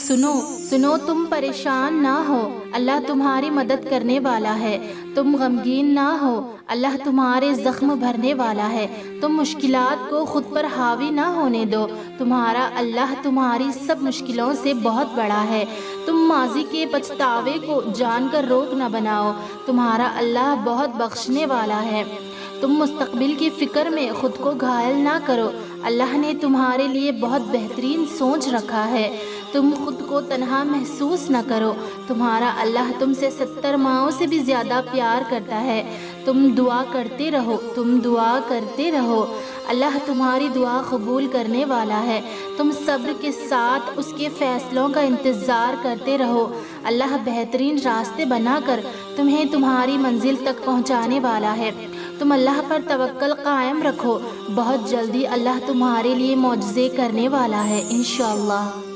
सुनो सुनो, तुम परेशान ना हो, अल्लाह तुम्हारी मदद करने वाला है। तुम गमगीन ना हो, अल्लाह तुम्हारे ज़ख्म भरने वाला है। तुम मुश्किलात को खुद पर हावी ना होने दो, तुम्हारा अल्लाह तुम्हारी सब मुश्किलों से बहुत बड़ा है। तुम माजी के पछतावे को जानकर रोक न बनाओ, तुम्हारा अल्लाह बहुत बख्शने वाला है। तुम मुस्तकबिल की फ़िक्र में ख़ुद को घायल ना करो, अल्लाह ने तुम्हारे लिए बहुत बेहतरीन सोच रखा है। तुम खुद को तन्हा महसूस न करो, तुम्हारा अल्लाह तुमसे 70 माओं से भी ज़्यादा प्यार करता है। तुम दुआ करते रहो, तुम दुआ करते रहो, अल्लाह तुम्हारी दुआ कबूल करने वाला है। तुम सब्र के साथ उसके फ़ैसलों का इंतज़ार करते रहो, अल्लाह बेहतरीन रास्ते बनाकर तुम्हें तुम्हारी मंजिल तक पहुँचाने वाला है। तुम अल्लाह पर तवक्कल कायम रखो, बहुत जल्दी अल्लाह तुम्हारे लिए मौजज़े करने वाला है इंशाअल्लाह।